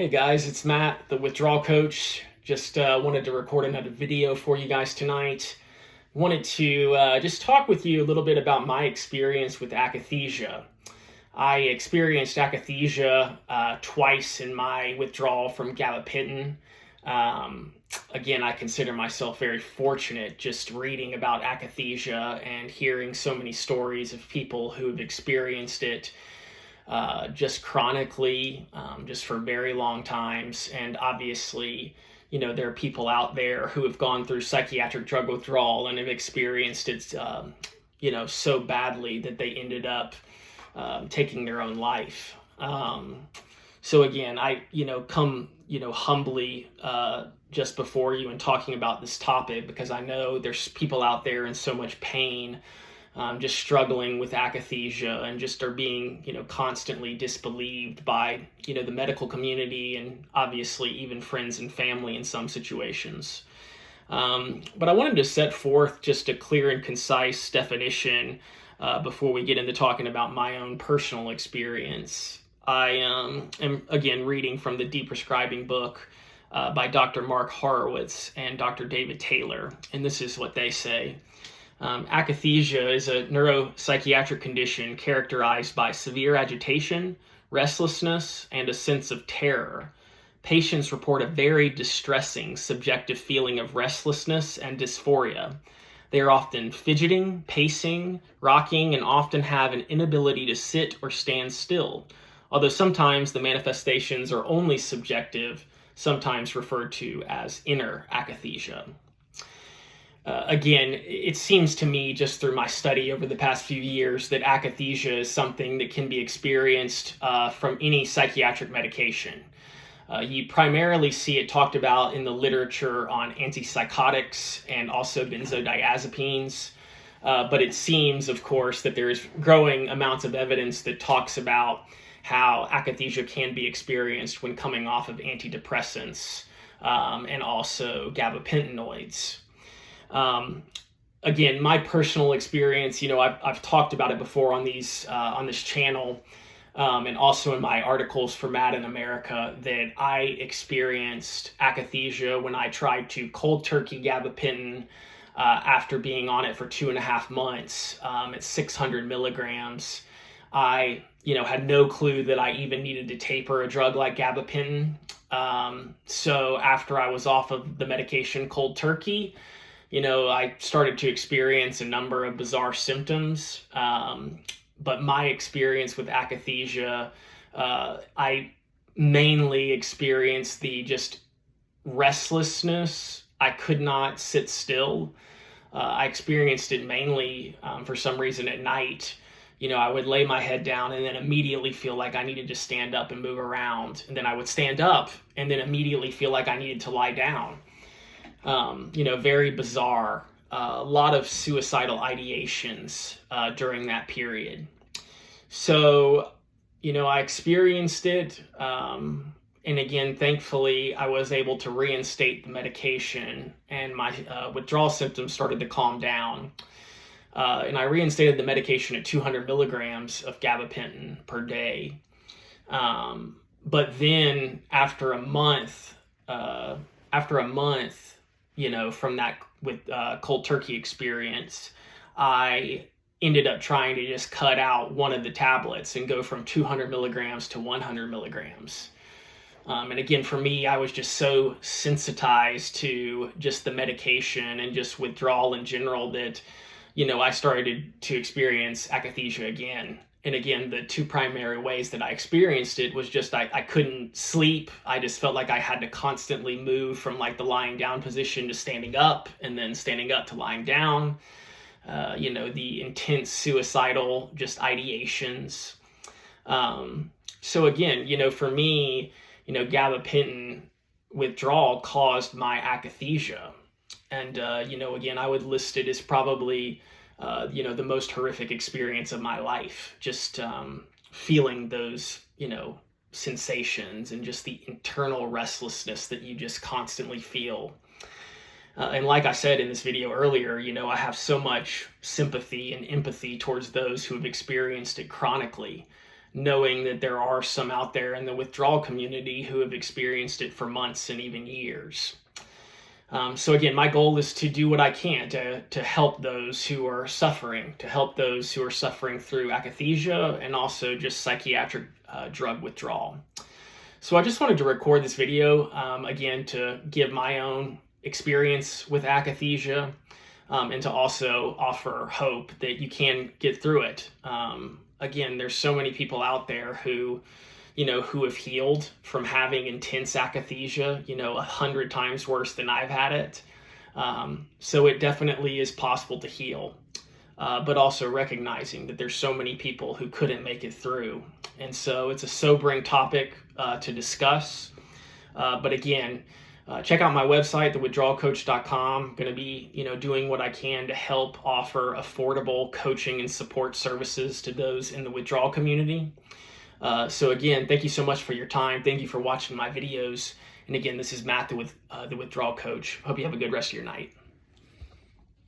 Hey guys, it's Matt, the withdrawal coach. Just wanted to record another video for you guys tonight. Wanted to just talk with you a little bit about my experience with akathisia. I experienced akathisia twice in my withdrawal from gabapentin. Again, I consider myself very fortunate just reading about akathisia and hearing so many stories of people who have experienced it just chronically, just for very long times. And obviously, there are people out there who have gone through psychiatric drug withdrawal and have experienced it, so badly that they ended up taking their own life. So again, I, come, humbly just before you and talking about this topic because I know there's people out there in so much pain, just struggling with akathisia and just are being, constantly disbelieved by, the medical community and obviously even friends and family in some situations. But I wanted to set forth just a clear and concise definition before we get into talking about my own personal experience. I am, again, reading from the Deprescribing book by Dr. Mark Horowitz and Dr. David Taylor, and this is what they say. Akathisia is a neuropsychiatric condition characterized by severe agitation, restlessness, and a sense of terror. Patients report a very distressing subjective feeling of restlessness and dysphoria. They are often fidgeting, pacing, rocking, and often have an inability to sit or stand still, although sometimes the manifestations are only subjective, sometimes referred to as inner akathisia. Again, it seems to me just through my study over the past few years that akathisia is something that can be experienced from any psychiatric medication. You primarily see it talked about in the literature on antipsychotics and also benzodiazepines. But it seems, of course, that there's growing amounts of evidence that talks about how akathisia can be experienced when coming off of antidepressants and also gabapentinoids. Again, my personal experience, I've talked about it before on these on this channel, and also in my articles for Mad in America, that I experienced akathisia when I tried to cold turkey gabapentin after being on it for 2.5 months at 600 milligrams. I, had no clue that I even needed to taper a drug like gabapentin. So after I was off of the medication cold turkey, I started to experience a number of bizarre symptoms, but my experience with akathisia, I mainly experienced the just restlessness. I could not sit still. I experienced it mainly for some reason at night. I would lay my head down and then immediately feel like I needed to stand up and move around. And then I would stand up and then immediately feel like I needed to lie down. Very bizarre. A lot of suicidal ideations during that period. So, I experienced it. And again, thankfully, I was able to reinstate the medication and my withdrawal symptoms started to calm down. And I reinstated the medication at 200 milligrams of gabapentin per day. But then after a month, from that with cold turkey experience, I ended up trying to just cut out one of the tablets and go from 200 milligrams to 100 milligrams. And again, for me, I was just so sensitized to just the medication and just withdrawal in general that, I started to experience akathisia again. And again, the two primary ways that I experienced it was just I couldn't sleep. I just felt like I had to constantly move from like the lying down position to standing up and then standing up to lying down. The intense suicidal just ideations. So again, for me, gabapentin withdrawal caused my akathisia. And, again, I would list it as probably, the most horrific experience of my life. Just feeling those, sensations and just the internal restlessness that you just constantly feel. And like I said in this video earlier, I have so much sympathy and empathy towards those who have experienced it chronically. knowing that there are some out there in the withdrawal community who have experienced it for months and even years. So again, my goal is to do what I can to help those who are suffering, through akathisia and also just psychiatric drug withdrawal. So I just wanted to record this video, again, to give my own experience with akathisia, and to also offer hope that you can get through it. Again, there's so many people out there who have healed from having intense akathisia, 100 times worse than I've had it. So it definitely is possible to heal, but also recognizing that there's so many people who couldn't make it through. And so it's a sobering topic to discuss. But again, check out my website, thewithdrawalcoach.com. I'm going to be, doing what I can to help offer affordable coaching and support services to those in the withdrawal community. So again, thank you so much for your time. Thank you for watching my videos. And again, this is Matt, the Withdrawal Coach. Hope you have a good rest of your night.